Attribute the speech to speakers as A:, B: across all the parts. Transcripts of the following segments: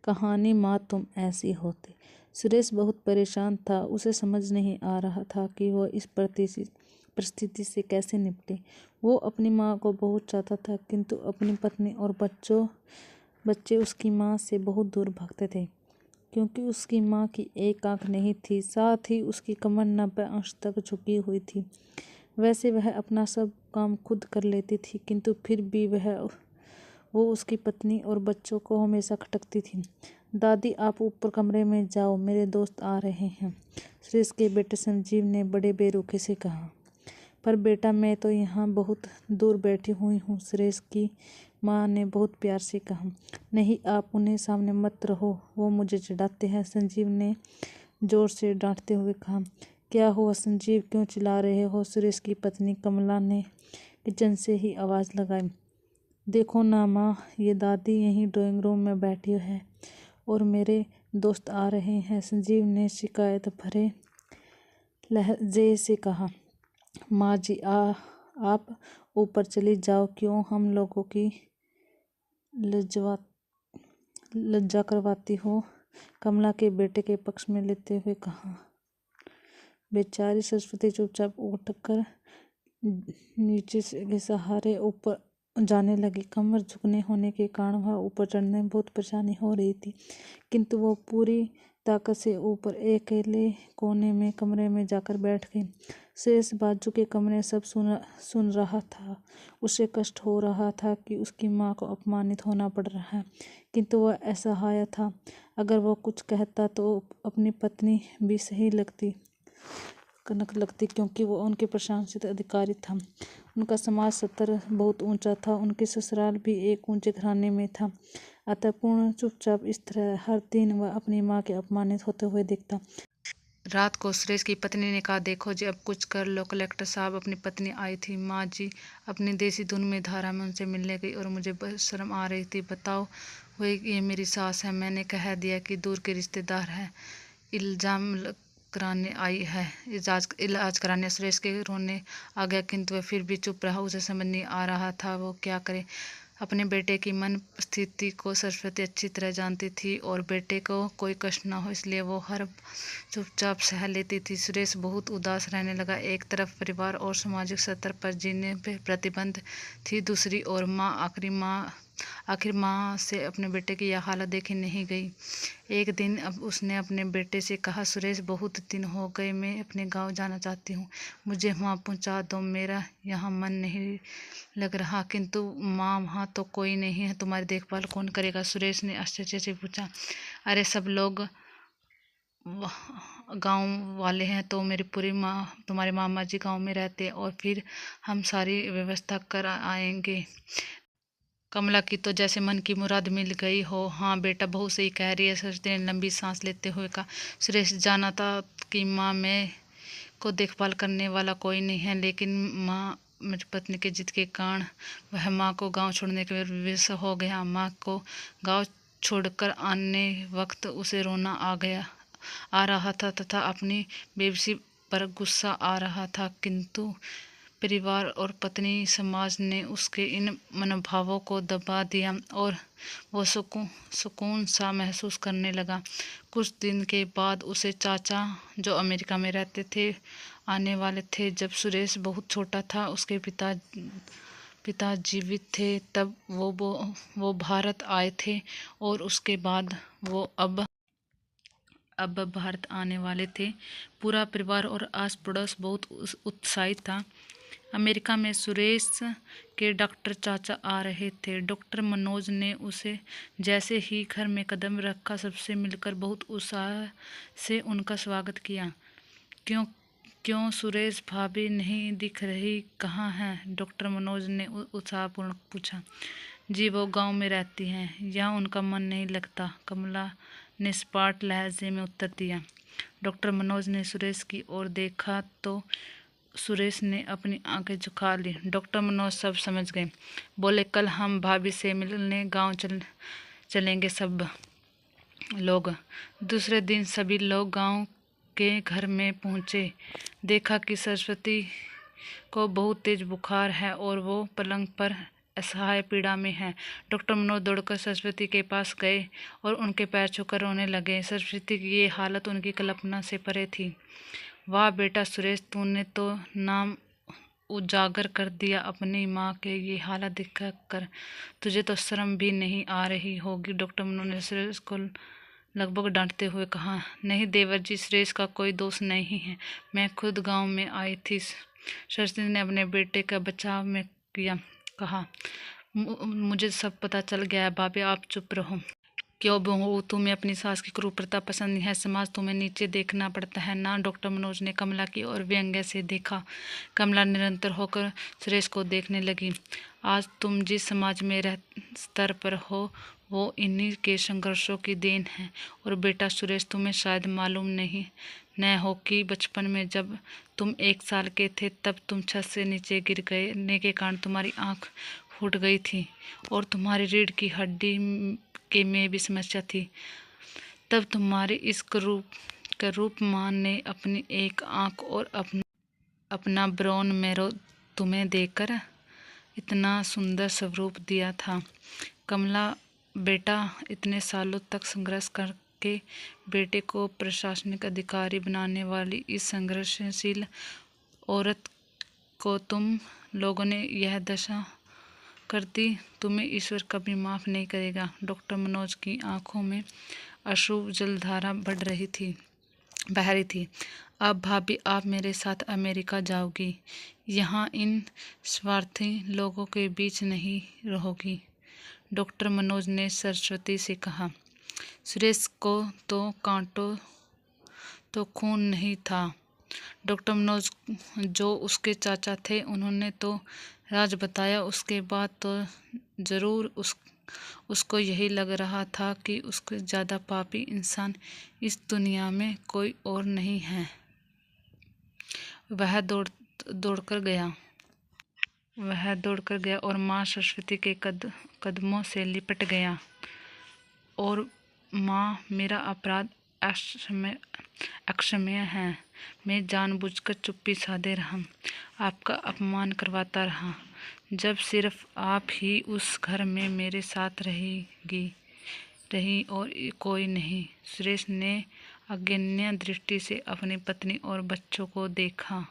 A: कहानी माँ तुम ऐसी होती। सुरेश बहुत परेशान था। उसे समझ नहीं आ रहा था कि वह इस परिस्थिति से कैसे निपटे। वो अपनी माँ को बहुत चाहता था, किंतु अपनी पत्नी और बच्चे उसकी माँ से बहुत दूर भागते थे, क्योंकि उसकी माँ की एक आंख नहीं थी, साथ ही उसकी कमर 90 अंश तक झुकी हुई थी। वैसे वह अपना सब काम खुद कर लेती थी, किंतु फिर भी वो उसकी पत्नी और बच्चों को हमेशा खटकती थी। दादी, आप ऊपर कमरे में जाओ, मेरे दोस्त आ रहे हैं, सुरेश के बेटे संजीव ने बड़े बेरुखे से कहा। पर बेटा, मैं तो यहाँ बहुत दूर बैठी हुई हूँ, सुरेश की माँ ने बहुत प्यार से कहा। नहीं, आप उन्हें सामने मत रहो, वो मुझे चिढ़ाते हैं, संजीव ने जोर से डांटते हुए कहा। क्या हुआ संजीव, क्यों चिल्ला रहे हो? सुरेश की पत्नी कमला ने किचन से ही आवाज़ लगाई। देखो ना माँ, ये दादी यहीं ड्राइंग रूम में बैठी है और मेरे दोस्त आ रहे हैं, संजीव ने शिकायत भरे लहजे से कहा। माँ जी, आप ऊपर चली जाओ, क्यों हम लोगों की लज्जा करवाती हो, कमला के बेटे के पक्ष में लेते हुए कहा। बेचारी सरस्वती चुपचाप उठकर नीचे के सहारे ऊपर जाने लगी। कमर झुकने होने के कारण वह ऊपर चढ़ने में बहुत परेशानी हो रही थी, किंतु वह पूरी ताकत से ऊपर अकेले कोने में कमरे में जाकर बैठ गई। शेष बाजू के कमरे सब सुन रहा था। उसे कष्ट हो रहा था कि उसकी माँ को अपमानित होना पड़ रहा है, किंतु वह असहाय था। अगर वह कुछ कहता तो अपनी पत्नी भी सही कनक लगती, क्योंकि वो उनके प्रशंसित अधिकारी था। उनका समाज स्तर बहुत ऊंचा था, उनके ससुराल भी एक ऊंचे घराने में था। अतः पूर्ण चुपचाप इस तरह हर दिन वह अपनी माँ के अपमानित होते हुए देखता। रात को सुरेश की पत्नी ने कहा, देखो जी, अब कुछ कर लो। कलेक्टर साहब, अपनी पत्नी आई थी। माँ जी अपनी देसी धुन में धारा में उनसे मिलने गई और मुझे बस शर्म आ रही थी। बताओ, वही ये मेरी सास है, मैंने कह दिया कि दूर के रिश्तेदार है, इल्जाम कराने आई है, इलाज कराने। सुरेश के रोने आ गया, किंतु वह फिर भी चुप रहा। उसे समझ नहीं आ रहा था वो क्या करे। अपने बेटे की मन स्थिति को सरस्वती अच्छी तरह जानती थी और बेटे को कोई कष्ट न हो, इसलिए वो हर चुपचाप सह लेती थी। सुरेश बहुत उदास रहने लगा। एक तरफ परिवार और सामाजिक स्तर पर जीने पे प्रतिबंध थी, दूसरी ओर आखिर माँ से अपने बेटे की यह हालत देखी नहीं गई। एक दिन अब उसने अपने बेटे से कहा, सुरेश, बहुत दिन हो गए, मैं अपने गांव जाना चाहती हूँ, मुझे वहाँ पहुँचा दो, मेरा यहाँ मन नहीं लग रहा। किंतु माँ, वहाँ तो कोई नहीं है, तुम्हारी देखभाल कौन करेगा? सुरेश ने आश्चर्य से पूछा। अरे, सब लोग गांव वाले हैं, तो मेरी पूरी तुम्हारे मामा जी गांव में रहते हैं और फिर हम सारी व्यवस्था कर आएंगे। कमला की तो जैसे मन की मुराद मिल गई हो। हाँ बेटा, बहुत सही कह रही है, सरस्वती ने लंबी सांस लेते हुए कहा। सुरेश जाना था कि माँ मैं को देखभाल करने वाला कोई नहीं है, लेकिन माँ मेरी पत्नी के जिद के कारण वह माँ को गांव छोड़ने के विवश हो गया। माँ को गांव छोड़कर आने वक्त उसे रोना आ रहा था तथा अपनी बेबसी पर गुस्सा आ रहा था, किंतु परिवार और पत्नी समाज ने उसके इन मनोभावों को दबा दिया और वो सुकून सा महसूस करने लगा। कुछ दिन के बाद उसे चाचा, जो अमेरिका में रहते थे, आने वाले थे। जब सुरेश बहुत छोटा था, उसके पिता जीवित थे, तब वो भारत आए थे और उसके बाद वो अब भारत आने वाले थे। पूरा परिवार और आस पड़ोस बहुत उत्साहित था। अमेरिका में सुरेश के डॉक्टर चाचा आ रहे थे। डॉक्टर मनोज ने उसे जैसे ही घर में कदम रखा, सबसे मिलकर बहुत उत्साह से उनका स्वागत किया। क्यों सुरेश, भाभी नहीं दिख रही, कहाँ हैं? डॉक्टर मनोज ने उत्साहपूर्ण पूछा। जी, वो गांव में रहती हैं, यहाँ उनका मन नहीं लगता, कमला ने सपाट लहजे में उत्तर दिया। डॉक्टर मनोज ने सुरेश की ओर देखा तो सुरेश ने अपनी आंखें झुका ली। डॉक्टर मनोज सब समझ गए। बोले, कल हम भाभी से मिलने गांव चलेंगे सब लोग। दूसरे दिन सभी लोग गांव के घर में पहुंचे। देखा कि सरस्वती को बहुत तेज बुखार है और वो पलंग पर असहाय पीड़ा में है। डॉक्टर मनोज दौड़कर सरस्वती के पास गए और उनके पैर छूकर रोने लगे। सरस्वती की ये हालत उनकी कल्पना से परे थी। वाह बेटा सुरेश, तूने तो नाम उजागर कर दिया अपनी माँ के ये हालत दिखाकर। तुझे तो शर्म भी नहीं आ रही होगी। डॉक्टर मनोज ने सुरेश को लगभग डांटते हुए कहा। नहीं देवर जी, सुरेश का कोई दोष नहीं है, मैं खुद गांव में आई थी। सरस्वती ने अपने बेटे का बचाव में कहा। मुझे सब पता चल गया है भाभी, आप चुप रहो। क्यों बहू, तुम्हें अपनी सास की क्रूरता पसंद है? समाज तुम्हें नीचे देखना पड़ता है ना? डॉक्टर मनोज ने कमला की ओर व्यंग्य से देखा। कमला निरंतर होकर सुरेश को देखने लगी। आज तुम जिस समाज में स्तर पर हो वो इन्हीं के संघर्षों की देन है। और बेटा सुरेश, तुम्हें शायद मालूम नहीं न हो कि बचपन में जब तुम 1 साल के थे तब तुम छत से नीचे गिर गए के कारण तुम्हारी आंख फूट गई थी और तुम्हारी रीढ़ की हड्डी के में भी समस्या थी। तब तुम्हारी इस करूप माँ ने अपनी एक आंख और अपना ब्राउन मैरो तुम्हें देकर इतना सुंदर स्वरूप दिया था। कमला बेटा, इतने सालों तक संघर्ष करके बेटे को प्रशासनिक अधिकारी बनाने वाली इस संघर्षशील औरत को तुम लोगों ने यह दशा कर दी, तुम्हें ईश्वर कभी माफ़ नहीं करेगा। डॉक्टर मनोज की आंखों में अश्रु जलधारा बह रही थी। अब भाभी, आप मेरे साथ अमेरिका जाओगी, यहाँ इन स्वार्थी लोगों के बीच नहीं रहोगी। डॉक्टर मनोज ने सरस्वती से कहा। सुरेश को तो कांटों तो खून नहीं था। डॉक्टर मनोज जो उसके चाचा थे, उन्होंने तो राज बताया। उसके बाद तो जरूर उसको यही लग रहा था कि उसके ज़्यादा पापी इंसान इस दुनिया में कोई और नहीं है। वह दौड़कर गया और माँ सरस्वती के कदमों से लिपट गया। और माँ, मेरा अपराध अक्षम्य है। मैं जानबूझकर चुप्पी साधे रहा, आपका अपमान करवाता रहा, जब सिर्फ आप ही उस घर में मेरे साथ रही और कोई नहीं। सुरेश ने अज्ञान दृष्टि से अपनी पत्नी और बच्चों को देखा।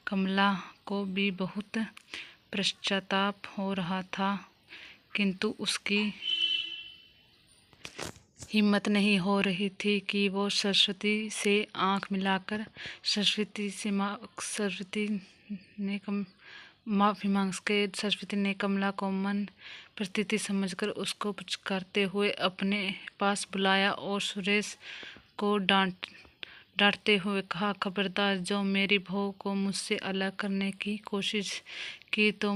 A: कमला को भी बहुत पश्चाताप हो रहा था, किंतु उसकी हिम्मत नहीं हो रही थी कि वो सरस्वती से आंख मिलाकर सरस्वती ने कमला को मन परिस्थिति समझकर उसको पुचकारते हुए अपने पास बुलाया और सुरेश को डांटते हुए कहा। खबरदार, जो मेरी बहू को मुझसे अलग करने की कोशिश की तो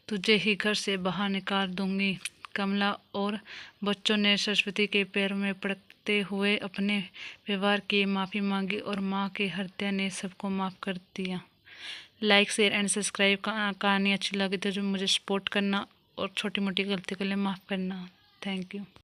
A: तुझे ही घर से बाहर निकाल दूंगी। कमला और बच्चों ने सरस्वती के पैरों में पड़ते हुए अपने व्यवहार की माफ़ी मांगी और माँ के हत्या ने सबको माफ़ कर दिया। Like, share and subscribe. कहानी अच्छी लगी तो जो मुझे सपोर्ट करना और छोटी मोटी गलती के लिए माफ़ करना। Thank you.